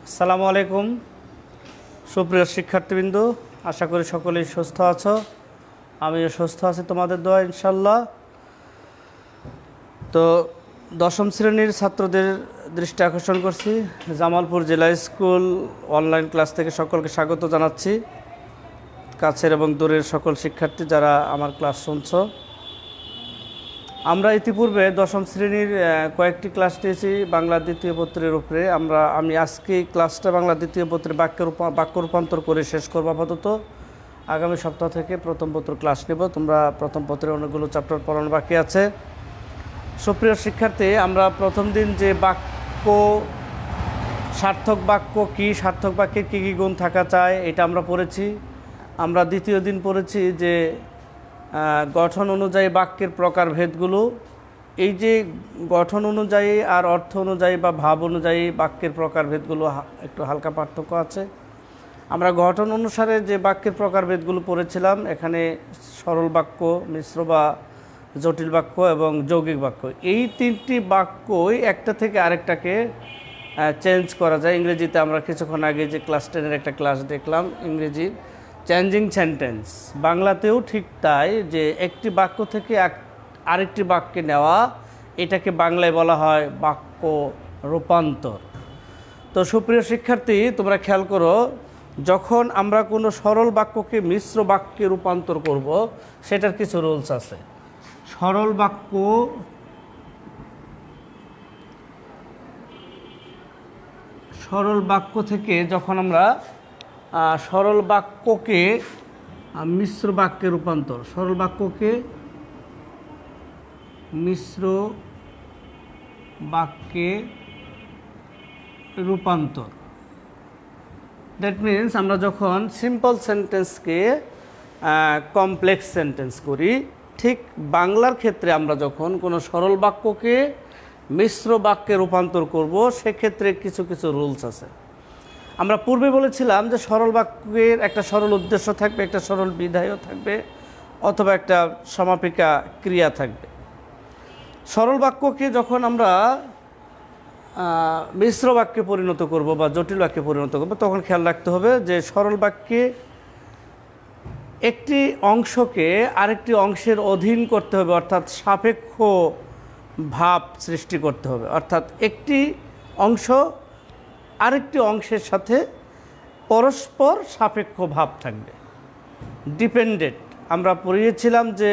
আসসালামু আলাইকুম সুপ্রিয় শিক্ষার্থীবৃন্দ, আশা করি সকলেই সুস্থ আছো। আমিও সুস্থ আছি তোমাদের দোয়া ইনশাল্লাহ। তো দশম শ্রেণীর ছাত্রদের দৃষ্টি আকর্ষণ করছি, জামালপুর জেলা স্কুল অনলাইন ক্লাস থেকে সকলকে স্বাগত জানাচ্ছি। কাছের এবং দূরের সকল শিক্ষার্থী যারা আমার ক্লাস শুনছো, আমরা ইতিপূর্বে দশম শ্রেণীর কয়েকটি ক্লাস নিয়েছি বাংলা দ্বিতীয় পত্রের উপরে। আমি আজকে ক্লাসটা বাংলা দ্বিতীয় পত্রের বাক্য রূপান্তর করে শেষ করব আপাতত। আগামী সপ্তাহ থেকে প্রথম পত্র ক্লাস নেব। তোমরা প্রথম পত্রের অনেকগুলো চ্যাপ্টার পড়ানো বাকি আছে। সুপ্রিয় শিক্ষার্থী, আমরা প্রথম দিন যে বাক্য, সার্থক বাক্য কী, সার্থক বাক্যের কী কী গুণ থাকা চায় এটা আমরা পড়েছি। আমরা দ্বিতীয় দিন পড়েছি যে গঠন অনুযায়ী বাক্যের প্রকারভেদগুলো। এই যে গঠন অনুযায়ী আর অর্থ অনুযায়ী বা ভাব অনুযায়ী বাক্যের প্রকারভেদগুলো একটু হালকা পার্থক্য আছে। আমরা গঠন অনুসারে যে বাক্যের প্রকারভেদগুলো পড়েছিলাম, এখানে সরল বাক্য, মিশ্র বা জটিল বাক্য এবং যৌগিক বাক্য, এই তিনটি বাক্যই একটা থেকে আরেকটাকে চেঞ্জ করা যায়। ইংরেজিতে আমরা কিছুক্ষণ আগে যে ক্লাস 10-এর একটা ক্লাস দেখলাম, ইংরেজির চেঞ্জিং সেন্টেন্স। বাংলাতেও ঠিক তাই, যে একটি বাক্য থেকে আরেকটি বাক্যে নেওয়া, এটাকে বাংলায় বলা হয় বাক্য রূপান্তর। তো সুপ্রিয় শিক্ষার্থী, তোমরা খেয়াল করো, যখন আমরা কোনো সরল বাক্যকে মিশ্র বাক্যে রূপান্তর করব, সেটার কিছু রুলস আছে। সরল বাক্য থেকে যখন আমরা সরল বাক্যকে মিশ্র বাক্যে রূপান্তর, সরল বাক্যকে মিশ্র বাক্যে রূপান্তর, দ্যাট মিনস আমরা যখন সিম্পল সেন্টেন্সকে কমপ্লেক্স সেন্টেন্স করি, ঠিক বাংলার ক্ষেত্রে আমরা যখন কোনো সরল বাক্যকে মিশ্র বাক্যে রূপান্তর করব, সেক্ষেত্রে কিছু কিছু রুলস আছে। আমরা পূর্বে বলেছিলাম যে সরল বাক্যের একটা সরল উদ্দেশ্য থাকবে, একটা সরল বিধায়ও থাকবে, অথবা একটা সমাপিকা ক্রিয়া থাকবে। সরল বাক্যকে যখন আমরা মিশ্র বাক্যে পরিণত করব বা জটিল বাক্যে পরিণত করব, তখন খেয়াল রাখতে হবে যে সরল বাক্যে একটি অংশকে আরেকটি অংশের অধীন করতে হবে, অর্থাৎ সাপেক্ষ ভাব সৃষ্টি করতে হবে। অর্থাৎ একটি অংশ আরেকটি অংশের সাথে পরস্পর সাপেক্ষ ভাব থাকবে, ডিপেন্ডেন্ট। আমরা পড়িয়েছিলাম যে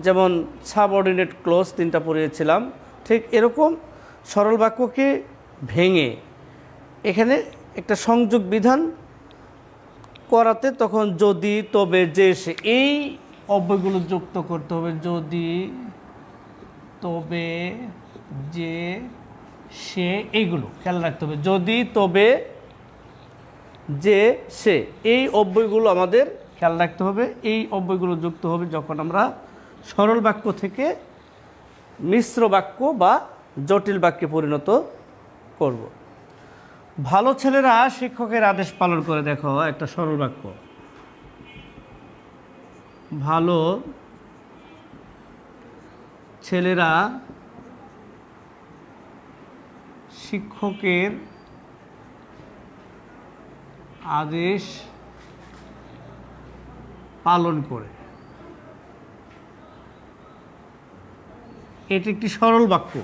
যেমন সাবঅর্ডিনেট ক্লোজ 3টা পড়িয়েছিলাম, ঠিক এরকম সরল বাক্যকে ভেঙে এখানে একটা সংযোগ বিধান করাতে তখন যদি, তবে, যে, সে, এই অব্যয়গুলো যুক্ত করতে হবে। যদি, তবে, যে, সে, এইগুলো খেয়াল রাখতে হবে। যদি, তবে, যে, সে, এই অব্যয়গুলো আমাদের খেয়াল রাখতে হবে। এই অব্যয়গুলো যুক্ত হবে যখন আমরা সরল বাক্য থেকে মিশ্র বাক্য বা জটিল বাক্যে পরিণত করব। ভালো ছেলেরা শিক্ষকের আদেশ পালন করে। দেখো একটা সরল বাক্য, ভালো ছেলেরা শিক্ষকের আদেশ পালন করে। এটি একটি সরল বাক্য।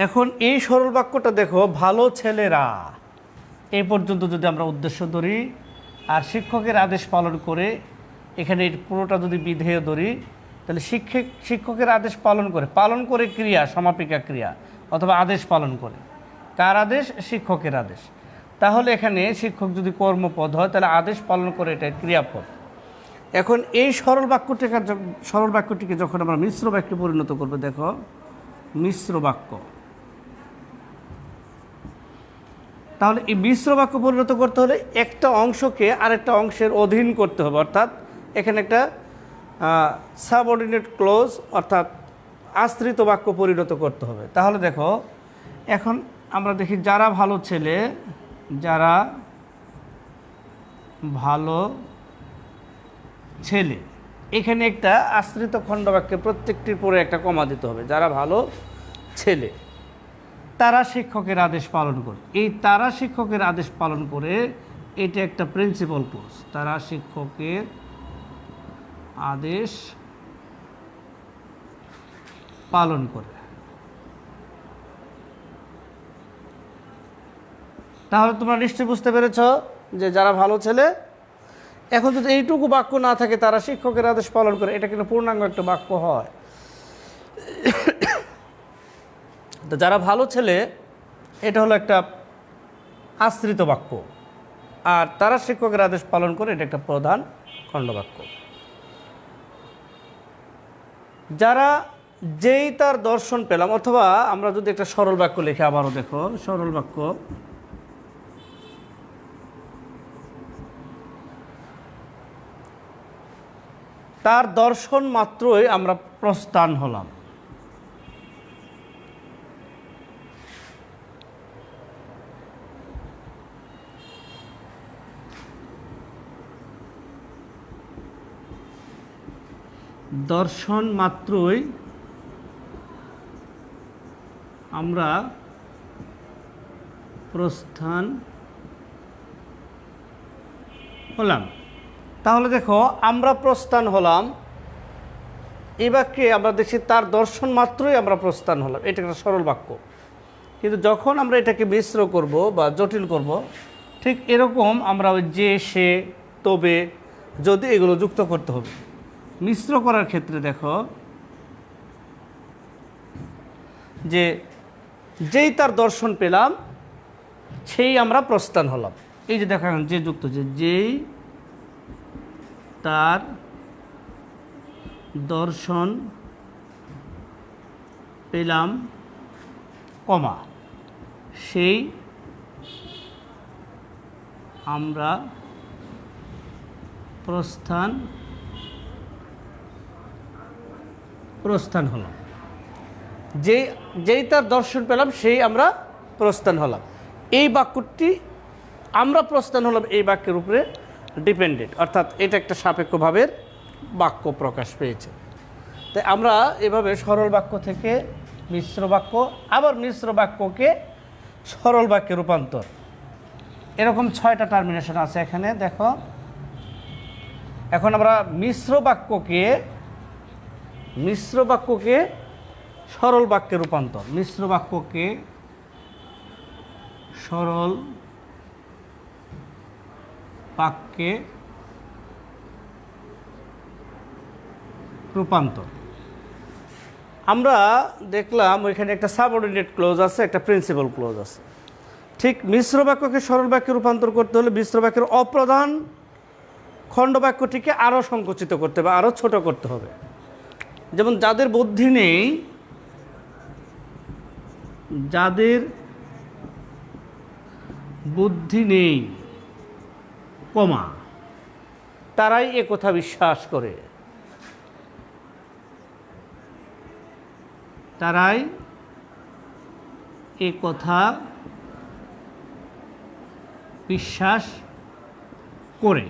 এখন এই সরল বাক্যটা দেখো, ভালো ছেলেরা, এই পর্যন্ত যদি আমরা উদ্দেশ্য ধরি আর শিক্ষকের আদেশ পালন করে, এখানে পুরোটা যদি বিধেয় ধরি, তাহলে শিক্ষকের আদেশ পালন করে ক্রিয়া, সমাপিকা ক্রিয়া, অথবা আদেশ পালন করে। কার আদেশ? শিক্ষকের আদেশ। তাহলে এখানে শিক্ষক যদি কর্মপদ হয়, তাহলে আদেশ পালন করে এটা ক্রিয়াপদ। এখন এই সরল বাক্যটিকে যখন আমরা মিশ্র বাক্যে পরিণত করবো, দেখো মিশ্র বাক্য, তাহলে এই মিশ্র বাক্য পরিণত করতে হলে একটা অংশকে আরেকটা অংশের অধীন করতে হবে, অর্থাৎ এখানে একটা সাবঅর্ডিনেট ক্লোজ অর্থাৎ আশ্রিত বাক্য পরিণত করতে হবে। তাহলে দেখো, এখন আমরা দেখি যারা ভালো ছেলে, যারা ভালো ছেলে, এখানে একটা আশ্রিত খণ্ডবাক্যে প্রত্যেকটির পরে একটা কমা দিতে হবে। যারা ভালো ছেলে তারা শিক্ষকের আদেশ পালন করে, এই তারা শিক্ষকের আদেশ পালন করে এটা একটা প্রিন্সিপাল ক্লজ। তারা শিক্ষকের আদেশ পালন করে। তাহলে তোমরা নিশ্চয়ই বুঝতে পেরেছ যে যারা ভালো ছেলে। এখন যদি এইটুকু বাক্য না থাকে তারা শিক্ষকের আদেশ পালন করে, এটা কিন্তু পূর্ণাঙ্গ একটা বাক্য হয়। তো যারা ভালো ছেলে এটা হলো একটা আশ্রিত বাক্য, আর তারা শিক্ষকের আদেশ পালন করে এটা একটা প্রধান খণ্ডবাক্য। যারা যেই তার দর্শন পেলাম, অথবা আমরা যদি একটা সরল বাক্য লিখে আবারও দেখো, সরল বাক্য তার দর্শন মাত্রই আমরা প্রস্থান হলাম। দর্শন মাত্রই আমরা প্রস্থান হলাম। তাহলে দেখো, আমরা প্রস্থান হলাম, এই বাক্যে আমরা দেখছি তার দর্শন মাত্রই আমরা প্রস্থান হলাম, এটা একটা সরল বাক্য। কিন্তু যখন আমরা এটাকে মিশ্র করব বা জটিল করব, ঠিক এরকম আমরা ওই যে, সে, তবে, যদি এগুলো যুক্ত করতে হবে। মিশ্র করার ক্ষেত্রে দেখো যে যেই তার দর্শন পেলাম সেই আমরা প্রস্থান হলাম। এই যে দেখা যে যুক্ত, যে যেই তার দর্শন পেলাম, কমা, সেই আমরা প্রস্থান হলাম। যেই তার দর্শন পেলাম সেই আমরা প্রস্থান হলাম। এই বাক্যটি আমরা প্রস্থান হলাম এই বাক্যের উপরে ডিপেন্ডেন্ট, অর্থাৎ এটা একটা সাপেক্ষ ভাবের বাক্য প্রকাশ পেয়েছে। তাই আমরা এভাবে সরল বাক্য থেকে মিশ্র বাক্য, আবার মিশ্র বাক্যকে সরল বাক্যে রূপান্তর, এরকম 6টা টার্মিনেশন আছে এখানে দেখো। এখন আমরা মিশ্র বাক্যকে সরল বাক্যে রূপান্তর, মিশ্র বাক্যকে সরল বাক্যে রূপান্তর। আমরা দেখলাম ওইখানে একটা সাবঅর্ডিনেট ক্লোজ আছে, একটা প্রিন্সিপাল ক্লোজ আছে। ঠিক মিশ্র বাক্যকে সরল বাক্যে রূপান্তর করতে হলে মিশ্র বাক্যের অপ্রধান খণ্ডবাক্যটিকে আরও সংকুচিত করতে হবে, আরও ছোট করতে হবে। যেমন যাদের বুদ্ধি নেই, কমা, তারাই এ কথা বিশ্বাস করে, তারাই এ কথা বিশ্বাস করে।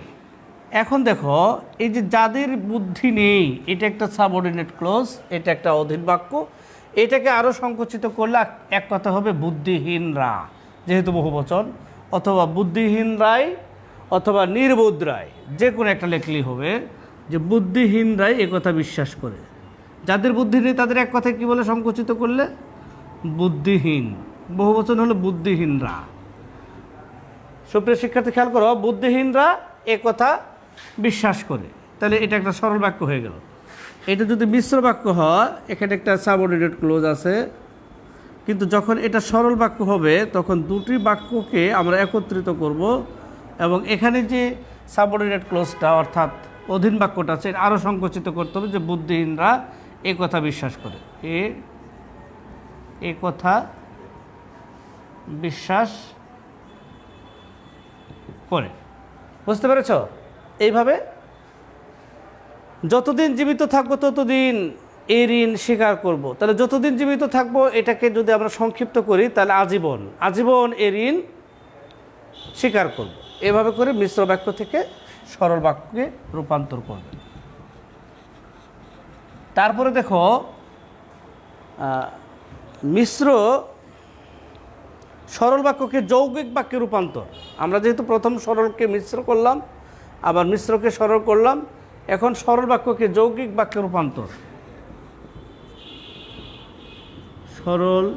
এখন দেখো, এই যে যাদের বুদ্ধি নেই, এটা একটা সাবঅর্ডিনেট ক্লোজ, এটা একটা অধীন বাক্য। এটাকে আরও সংকুচিত করলে এক কথা হবে বুদ্ধিহীনরা, যেহেতু বহুবচন, অথবা বুদ্ধিহীনরাই, অথবা নির্বোধ রায়, যে কোনো একটা লেখলেই হবে যে বুদ্ধিহীনরাই এ কথা বিশ্বাস করে। যাদের বুদ্ধি নেই তাদের এক কথায় কী বলে সংকুচিত করলে? বুদ্ধিহীন। বহুবচন হলো বুদ্ধিহীনরা। সুপ্রিয় শিক্ষার্থী খেয়াল করো, বুদ্ধিহীনরা এ কথা বিশ্বাস করে, তাহলে এটা একটা সরল বাক্য হয়ে গেল। এটা যদি মিশ্র বাক্য হয়, এখানে একটা সাবঅর্ডিনেট ক্লোজ আছে, কিন্তু যখন এটা সরল বাক্য হবে তখন দুটি বাক্যকে আমরা একত্রিত করব, এবং এখানে যে সাবঅর্ডিনেট ক্লোজটা অর্থাৎ অধীন বাক্যটা আছে আরও সংকুচিত করতে হবে, যে বুদ্ধিহীনরা এ কথা বিশ্বাস করে, এ কথা বিশ্বাস করে। বুঝতে পেরেছ? এইভাবে যতদিন জীবিত থাকবো ততদিন এই ঋণ স্বীকার করব। তাহলে যতদিন জীবিত থাকবো এটাকে যদি আমরা সংক্ষিপ্ত করি তাহলে আজীবন এই ঋণ স্বীকার করব। এভাবে করে মিশ্র বাক্য থেকে সরল বাক্যে রূপান্তর করবে। তারপরে দেখো মিশ্র সরল বাক্যকে যৌগিক বাক্যে রূপান্তর। আমরা যেহেতু প্রথম সরলকে মিশ্র করলাম, আবার মিশ্রকে সরল করলাম, এখন সরল বাক্যকে যৌগিক বাক্যে রূপান্তর। সরল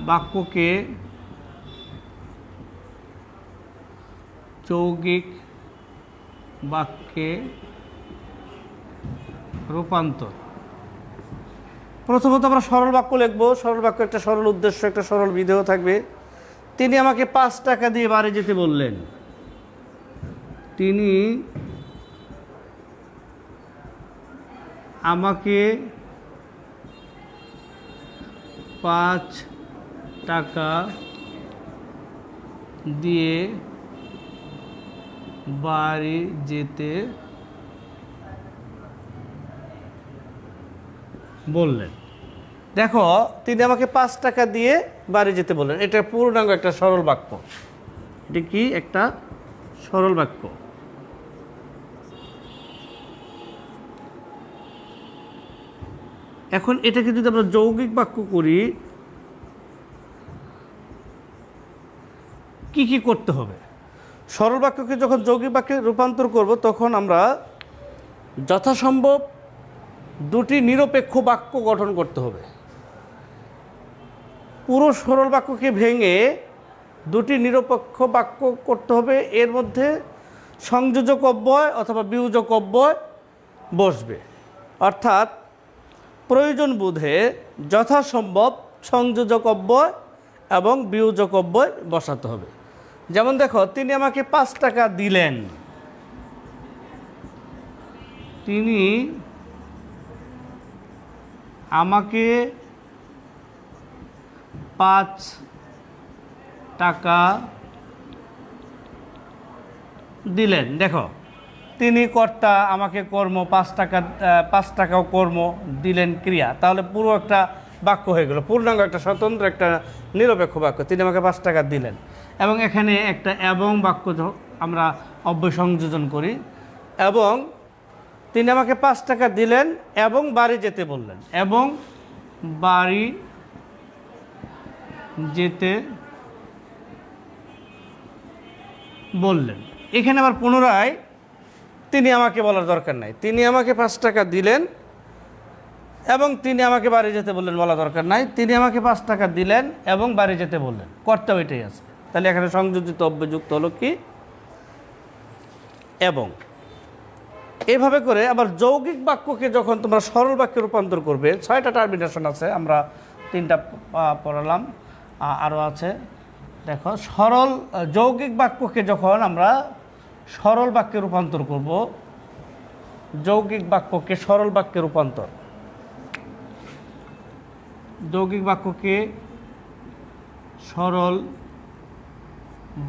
বাক্যকে যৌগিক বাক্যে রূপান্তর। প্রথমত আমরা সরল বাক্য লিখব। সরল বাক্য একটা সরল উদ্দেশ্য, একটা সরল বিধেয় থাকবে। তিনি আমাকে 5 টাকা দিয়ে বাড়ি যেতে বললেন। তিনি আমাকে 5 টাকা দিয়ে বাড়ি যেতে বললেন। দেখো, তিনি আমাকে 5 টাকা দিয়ে বাড়ি যেতে বললেন, এটা পূর্ণাঙ্গ একটা সরল বাক্য। এটা কি একটা সরল বাক্য। এখন এটাকে যদি আমরা যৌগিক বাক্য করি, কি কি করতে হবে? সরল বাক্যকে যখন যৌগিক বাক্যে রূপান্তর করব, তখন আমরা যথাসম্ভব 2টি নিরপেক্ষ বাক্য গঠন করতে হবে। পুরো সরল বাক্যকে ভেঙে 2টি নিরপেক্ষ বাক্য করতে হবে। এর মধ্যে সংযোজক অব্যয় অথবা বিয়োজক অব্যয় বসবে, অর্থাৎ প্রয়োজন বোধে যথাসম্ভব সংযোজক অব্যয় এবং বিয়োজক অব্যয় বসাতে হবে। যেমন দেখো, তিনি আমাকে 5 টাকা দিলেন। তিনি আমাকে 5 টাকা দিলেন। দেখো, তিনি কর্তা, আমাকে কর্ম, 5 টাকাও কর্ম, দিলেন ক্রিয়া। তাহলে পুরো একটা বাক্য হয়ে গেল, পূর্ণাঙ্গ একটা স্বতন্ত্র একটা নিরপেক্ষ বাক্য। তিনি আমাকে 5 টাকা দিলেন। এবং এখানে একটা এবং বাক্য আমরা অব্যয় সংযোজন করি। এবং তিনি আমাকে 5 টাকা দিলেন এবং বাড়ি যেতে বললেন। এবং বাড়ি যেতে বললেন। এখানে আবার পুনরায় তিনি আমাকে বলার দরকার নাই। তিনি আমাকে 5 টাকা দিলেন এবং তিনি আমাকে বাড়ি যেতে বললেন বলা দরকার নাই। তিনি আমাকে 5 টাকা দিলেন এবং বাড়ি যেতে বললেন, কর্তাও এটাই আছে। তাহলে এখানে সংযোজিত অব্যযুক্ত হলো কি এবং। এইভাবে করে আবার যৌগিক বাক্যকে যখন তোমরা সরল বাক্যে রূপান্তর করবে, 6টা টার্মিনেশন আছে, আমরা 3টা পড়ালাম, আরও আছে। দেখো, যৌগিক বাক্যকে যখন আমরা সরল বাক্যে রূপান্তর করব, যৌগিক বাক্যকে সরল বাক্যে রূপান্তর, যৌগিক বাক্যকে সরল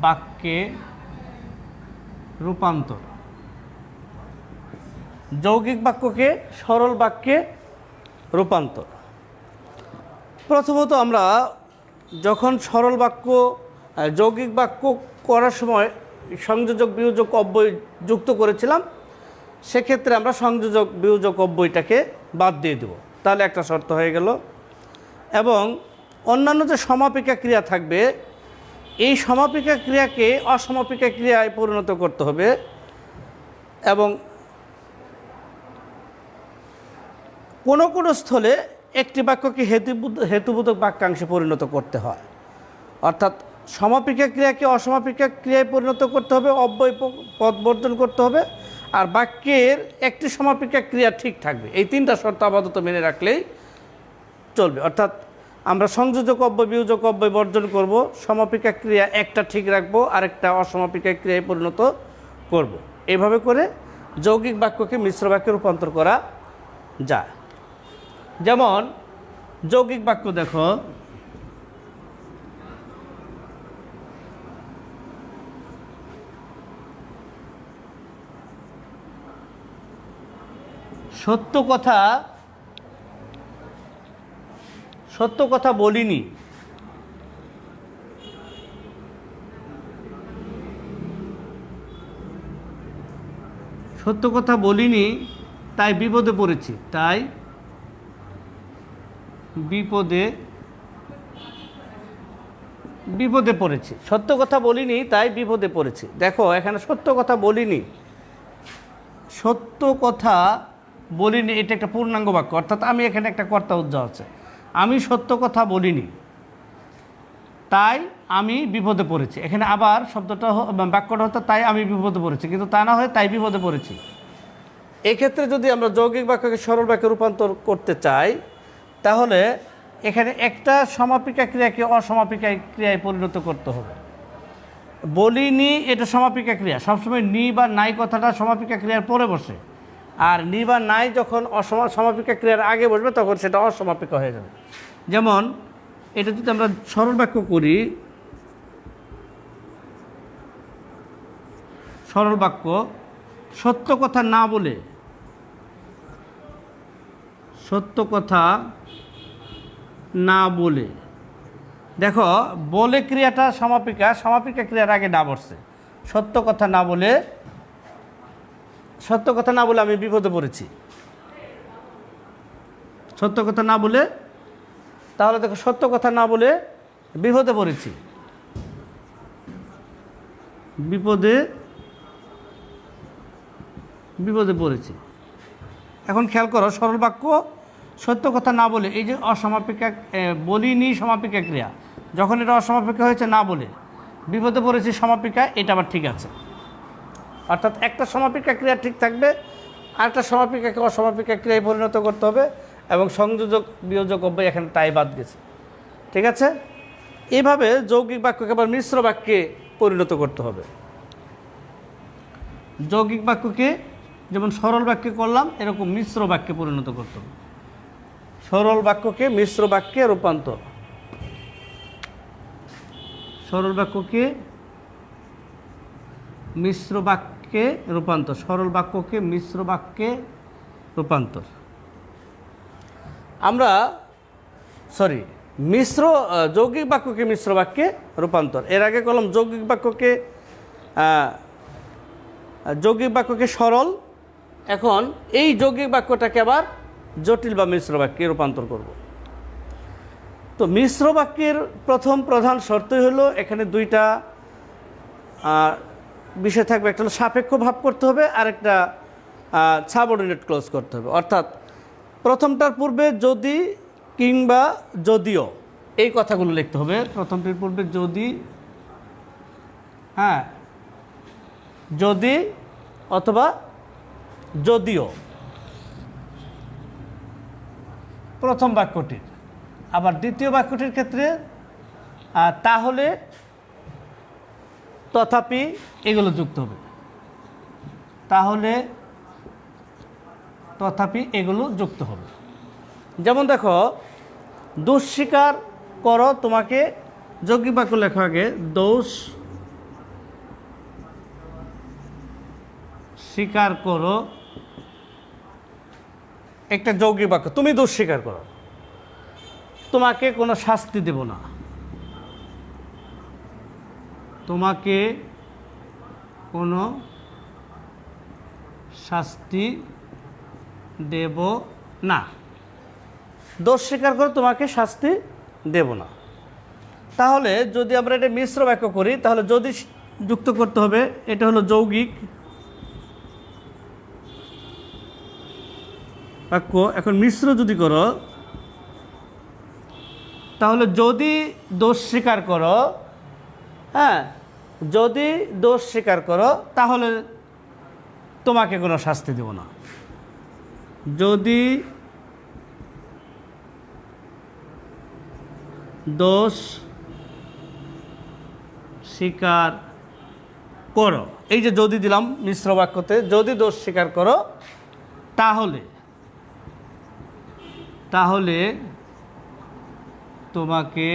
বাক্যে রূপান্তর, যৌগিক বাক্যকে সরল বাক্যে রূপান্তর। প্রথমত আমরা যখন সরল বাক্য যৌগিক বাক্য করার সময় সংযোজক বিয়োজক অব্যয় যুক্ত করেছিলাম, সেক্ষেত্রে আমরা সংযোজক বিয়োজক অব্যয়টাকে বাদ দিয়ে দেব। তাহলে একটা শর্ত হয়ে গেল। এবং অন্যান্য যে সমাপিকা ক্রিয়া থাকবে, এই সমাপিকা ক্রিয়াকে অসমাপিকা ক্রিয়ায় পরিণত করতে হবে। এবং কোনো কোনো স্থলে একটি বাক্যকে হেতুবোধক বাক্যাংশে পরিণত করতে হয়, অর্থাৎ সমাপিকা ক্রিয়াকে অসমাপিকা ক্রিয়ায় পরিণত করতে হবে, অব্যয় পদ বর্জন করতে হবে, আর বাক্যের একটি সমাপিকা ক্রিয়া ঠিক থাকবে। এই 3টা শর্ত আপাতত মেনে রাখলেই চলবে। অর্থাৎ আমরা সংযোজক অব্যয় বিয়োজক অব্যয় বর্জন করব, সমাপিকা ক্রিয়া একটা ঠিক রাখবো, আরেকটা অসমাপিকা ক্রিয়ায় পরিণত করব। এইভাবে করে যৌগিক বাক্যকে মিশ্র বাক্যে রূপান্তর করা যায়। যেমন যৌগিক বাক্য দেখো, সত্য কথা বলিনি। সত্য কথা বলিনি তাই বিপদে পড়েছি, তাই বিপদে বিপদে পড়েছি। সত্য কথা বলিনি তাই বিপদে পড়েছি। দেখো এখানে সত্য কথা বলিনি, সত্য কথা বলিনি, এটা একটা পূর্ণাঙ্গ বাক্য, অর্থাৎ আমি এখানে একটা কর্তা উজ্জ্বল আছে। আমি সত্য কথা বলিনি তাই আমি বিপদে পড়েছি। এখানে আবার শব্দটা বাক্যটা হতো তাই আমি বিপদে পড়েছি, কিন্তু তা না হয়ে তাই বিপদে পড়েছি। এক্ষেত্রে যদি আমরা যৌগিক বাক্যকে সরল বাক্যে রূপান্তর করতে চাই, তাহলে এখানে একটা সমাপিকা ক্রিয়াকে অসমাপিকা ক্রিয়ায় পরিণত করতে হবে। বলিনি এটা সমাপিকা ক্রিয়া, সবসময় নি বা নাই কথাটা সমাপিকা ক্রিয়ার পরে বসে, আর নি বা নাই যখন সমাপিকা ক্রিয়ার আগে বসবে তখন সেটা অসমাপিকা হয়ে যাবে। যেমন এটা যদি আমরা সরল বাক্য করি, সরল বাক্য সত্য কথা না বলে, সত্য কথা না বলে, দেখো বলে ক্রিয়াটা সমাপিকা, সমাপিকা ক্রিয়ার আগে না বসছে। সত্য কথা না বলে, সত্য কথা না বলে আমি বিপদে পড়েছি। সত্য কথা না বলে, তাহলে দেখো সত্য কথা না বলে বিপদে পড়েছি, বিপদে বিপদে পড়েছি। এখন খেয়াল করো, সরল বাক্য সত্য কথা না বলে, এই যে অসমাপিকা বলিনি সমাপিকা ক্রিয়া, যখন এটা অসমাপিকা হয়েছে না বলে বিপদে পড়েছি সমাপিকা, এটা আবার ঠিক আছে। অর্থাৎ একটা সমাপিকা ক্রিয়া ঠিক থাকবে, আরেকটা সমাপিকাকে অসমাপিকা ক্রিয়ায় পরিণত করতে হবে, এবং সংযোজক বিয়োজক অব্যয় এখানে তাই বাদ গেছে। ঠিক আছে, এইভাবে যৌগিক বাক্যকে আবার মিশ্র বাক্যে পরিণত করতে হবে। যৌগিক বাক্যকে যেমন সরল বাক্যে করলাম, এরকম মিশ্র বাক্যে পরিণত করতে হবে। সরল বাক্যকে মিশ্র বাক্যে রূপান্তর, সরল বাক্যকে মিশ্র বাক্যে রূপান্তর, সরল বাক্যকে মিশ্র বাক্যে রূপান্তর। আমরা যৌগিক বাক্যকে মিশ্র বাক্যে রূপান্তর। এর আগে করলাম যৌগিক বাক্যকে সরল, এখন এই যৌগিক বাক্যটাকে আবার জটিল বা মিশ্র বাক্যে রূপান্তর করব। তো মিশ্র বাক্যের প্রথম প্রধান শর্তই হলো এখানে দুইটা বিষয় থাকবে, একটা হলো সাপেক্ষ ভাব করতে হবে, আর একটা সাবঅর্ডিনেট ক্লজ করতে হবে। অর্থাৎ প্রথমটার পূর্বে যদি কিংবা যদিও এই কথাগুলো লিখতে হবে। প্রথমটির পূর্বে যদি, হ্যাঁ যদি অথবা যদিও প্রথম বাক্যটির, আবার দ্বিতীয় বাক্যটির ক্ষেত্রে তাহলে, তথাপি এগুলো যুক্ত হবে। তাহলে, তথাপি এগুলো যুক্ত হবে। যেমন দেখো, দোষ স্বীকার করো, তোমাকে যৌগিক বাক্য লেখা আগে, দোষ স্বীকার করো, একটা যৌগিক বাক্য, তুমি দোষ স্বীকার করো, তোমাকে কোনো শাস্তি দেব না, তোমাকে কোনো শাস্তি দেব না। দোষ স্বীকার করো, তোমাকে শাস্তি দেব না। তাহলে যদি আমরা এটা মিশ্র বাক্য করি, তাহলে যদি যুক্ত করতে হবে, এটা হলো যৌগিক বাক্য। এখন মিশ্র যদি করো, তাহলে যদি দোষ স্বীকার করো, হ্যাঁ যদি দোষ স্বীকার করো, তাহলে তোমাকে কোনো শাস্তি দেব না। যদি দোষ স্বীকার করো, এই যে যদি দিলাম মিশ্র বাক্যতে, যদি দোষ স্বীকার করো তাহলে, তাহলে তোমাকে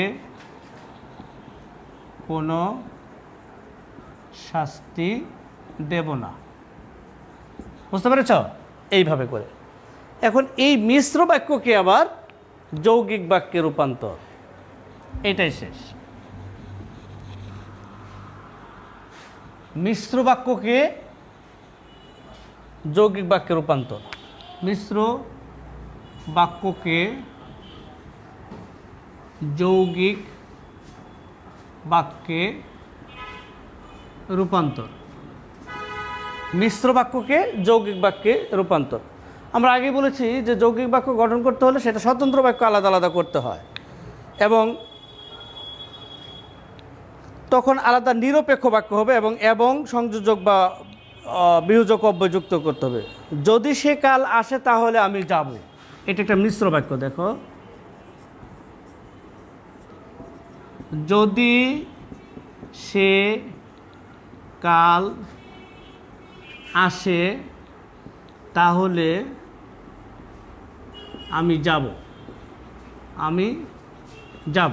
কোনো শাস্তি দেব না। বুঝতে পেরেছ? এইভাবে করে। এখন এই মিশ্র বাক্যকে আবার যৌগিক বাক্যে রূপান্তর, এটাই শেষ। মিশ্র বাক্যকে যৌগিক বাক্যে রূপান্তর, মিশ্র বাক্যকে যৌগিক বাক্যে রূপান্তর। মিশ্র বাক্যকে যৌগিক বাক্যে রূপান্তর। আমরা আগে বলেছি যে যৌগিক বাক্য গঠন করতে হলে সেটা স্বতন্ত্র বাক্য আলাদা আলাদা করতে হয় এবং তখন আলাদা নিরপেক্ষ বাক্য হবে এবং সংযোজক বা বিয়োজক অব্যয় যুক্ত করতে হবে। যদি সে কাল আসে তাহলে আমি যাব, এটা একটা মিশ্র বাক্য। দেখো, যদি সে কাল আসে তাহলে আমি যাব, আমি যাব।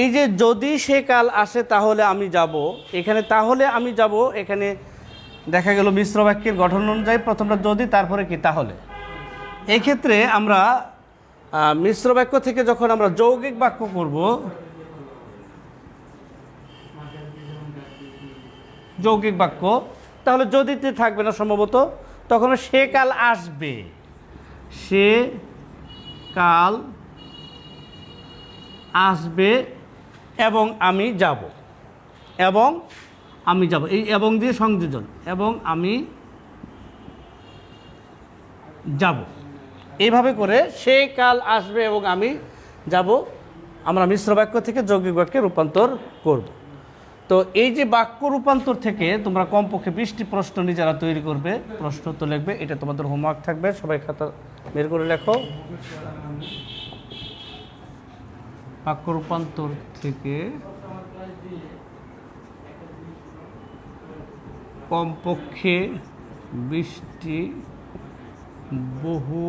এই যে যদি সে কাল আসে তাহলে আমি যাব, এখানে তাহলে আমি যাব, এখানে দেখা গেল মিশ্র বাক্যের গঠন অনুযায়ী প্রথমটা যদি, তারপরে কি তাহলে। এই ক্ষেত্রে আমরা মিশ্র বাক্য থেকে যখন আমরা যৌগিক বাক্য করব, যৌগিক বাক্য, তাহলে যদিতে থাকবে না সম্ভবত, তখন সে কাল আসবে, সে কাল আসবে এবং আমি যাব, এবং আমি যাব, এই এবং দিয়ে সংযোজন, এবং আমি যাব। এইভাবে করে সে কাল আসবে এবং আমি যাব আমরা মিশ্র বাক্য থেকে যৌগিক বাক্যে রূপান্তর করব। তো এই যে বাক্য রূপান্তর থেকে তোমরা কমপক্ষে 20টি প্রশ্ন নিজেরা তৈরি করবে, প্রশ্ন তো লিখবে, এটা তোমাদের হোমওয়ার্ক থাকবে, সবাই খাতা বের করে লেখো। বাক্য রূপান্তর থেকে কমপক্ষে 20টি বহু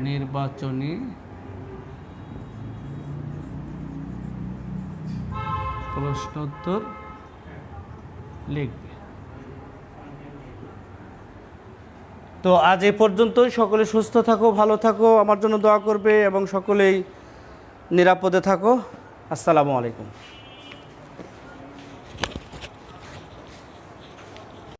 নির্বাচনী প্রশ্নোত্তর লিখবে। তো আজ এই পর্যন্তই। সকলে সুস্থ থাকো, ভালো থাকো, আমার জন্য দোয়া করবে এবং সকলেই নিরাপদে থাকো। আসসালামু আলাইকুম।